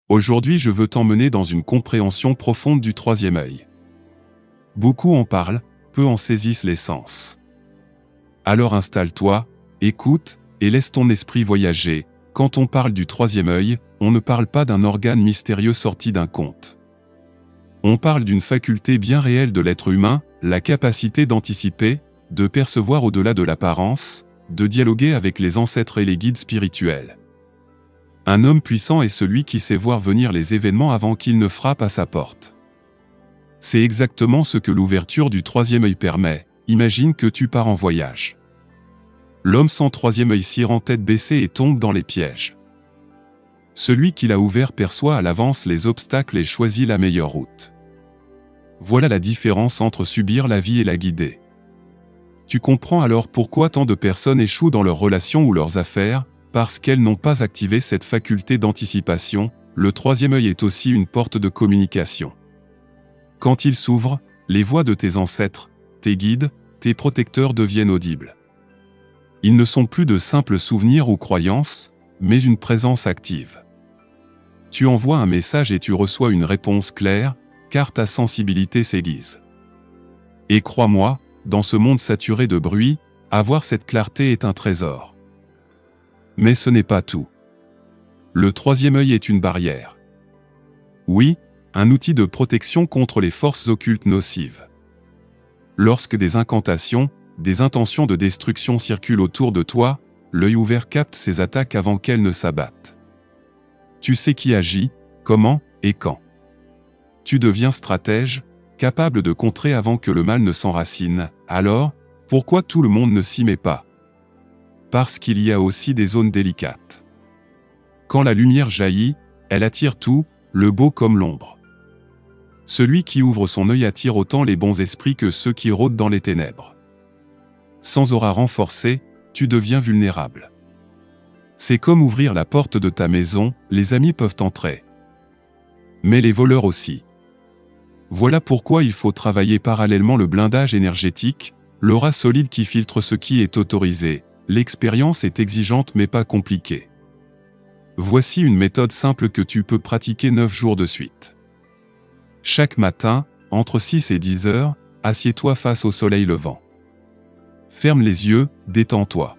Aujourd'hui, je veux t'emmener dans une compréhension profonde du troisième œil. Beaucoup en parlent, peu en saisissent l'essence. Alors installe-toi, écoute, et laisse ton esprit voyager. Quand on parle du troisième œil, on ne parle pas d'un organe mystérieux sorti d'un conte. On parle d'une faculté bien réelle de l'être humain, la capacité d'anticiper, de percevoir au-delà de l'apparence, de dialoguer avec les ancêtres et les guides spirituels. Un homme puissant est celui qui sait voir venir les événements avant qu'ils ne frappent à sa porte. C'est exactement ce que l'ouverture du troisième œil permet. Imagine que tu pars en voyage. L'homme sans troisième œil s'y rend tête baissée et tombe dans les pièges. Celui qui l'a ouvert perçoit à l'avance les obstacles et choisit la meilleure route. Voilà la différence entre subir la vie et la guider. Tu comprends alors pourquoi tant de personnes échouent dans leurs relations ou leurs affaires, parce qu'elles n'ont pas activé cette faculté d'anticipation. Le troisième œil est aussi une porte de communication. Quand il s'ouvre, les voix de tes ancêtres, tes guides, tes protecteurs deviennent audibles. Ils ne sont plus de simples souvenirs ou croyances, mais une présence active. Tu envoies un message et tu reçois une réponse claire, car ta sensibilité s'aiguise. Et crois-moi, dans ce monde saturé de bruit, avoir cette clarté est un trésor. Mais ce n'est pas tout. Le troisième œil est une barrière. Oui, un outil de protection contre les forces occultes nocives. Lorsque des incantations, des intentions de destruction circulent autour de toi, l'œil ouvert capte ces attaques avant qu'elles ne s'abattent. Tu sais qui agit, comment et quand. Tu deviens stratège, capable de contrer avant que le mal ne s'enracine. Alors, pourquoi tout le monde ne s'y met pas ? Parce qu'il y a aussi des zones délicates. Quand la lumière jaillit, elle attire tout, le beau comme l'ombre. Celui qui ouvre son œil attire autant les bons esprits que ceux qui rôdent dans les ténèbres. Sans aura renforcée, tu deviens vulnérable. C'est comme ouvrir la porte de ta maison, les amis peuvent entrer. Mais les voleurs aussi. Voilà pourquoi il faut travailler parallèlement le blindage énergétique, l'aura solide qui filtre ce qui est autorisé. L'expérience est exigeante mais pas compliquée. Voici une méthode simple que tu peux pratiquer 9 jours de suite. Chaque matin, entre 6 et 10 heures, assieds-toi face au soleil levant. Ferme les yeux, détends-toi.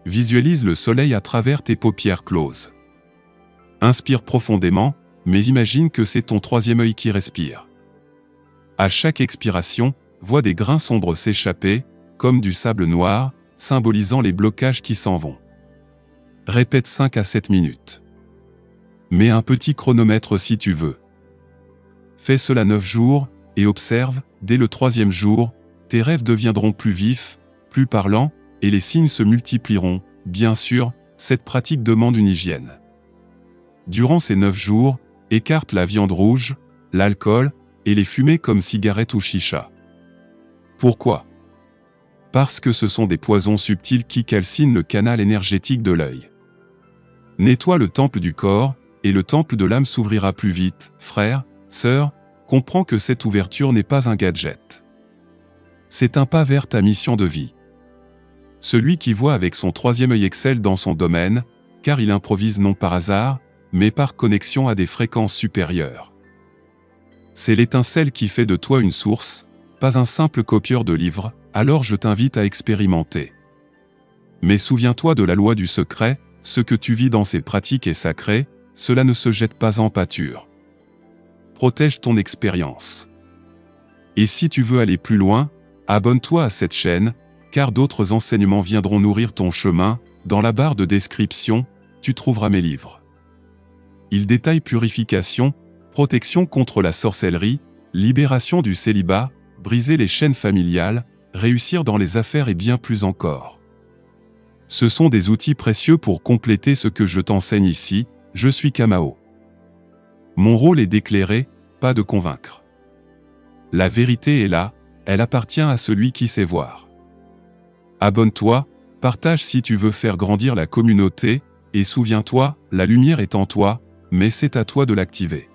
Visualise le soleil à travers tes paupières closes. Inspire profondément, mais imagine que c'est ton troisième œil qui respire. À chaque expiration, vois des grains sombres s'échapper, comme du sable noir, symbolisant les blocages qui s'en vont. Répète 5 à 7 minutes. Mets un petit chronomètre si tu veux. Fais cela 9 jours, et observe, dès le 3e jour, tes rêves deviendront plus vifs, plus parlants, et les signes se multiplieront. Bien sûr, cette pratique demande une hygiène. Durant ces 9 jours, écarte la viande rouge, l'alcool, et les fumées comme cigarettes ou chicha. Pourquoi ? Parce que ce sont des poisons subtils qui calcinent le canal énergétique de l'œil. Nettoie le temple du corps, et le temple de l'âme s'ouvrira plus vite. Frère, sœur, comprends que cette ouverture n'est pas un gadget. C'est un pas vers ta mission de vie. Celui qui voit avec son troisième œil excelle dans son domaine, car il improvise non par hasard, mais par connexion à des fréquences supérieures. C'est l'étincelle qui fait de toi une source, pas un simple copieur de livres. Alors je t'invite à expérimenter. Mais souviens-toi de la loi du secret, ce que tu vis dans ces pratiques est sacré, cela ne se jette pas en pâture. Protège ton expérience. Et si tu veux aller plus loin, abonne-toi à cette chaîne, car d'autres enseignements viendront nourrir ton chemin. Dans la barre de description, tu trouveras mes livres. Ils détaillent purification, protection contre la sorcellerie, libération du célibat, briser les chaînes familiales, réussir dans les affaires et bien plus encore. Ce sont des outils précieux pour compléter ce que je t'enseigne ici. Je suis Kamao. Mon rôle est d'éclairer, pas de convaincre. La vérité est là, elle appartient à celui qui sait voir. Abonne-toi, partage si tu veux faire grandir la communauté, et souviens-toi, la lumière est en toi, mais c'est à toi de l'activer.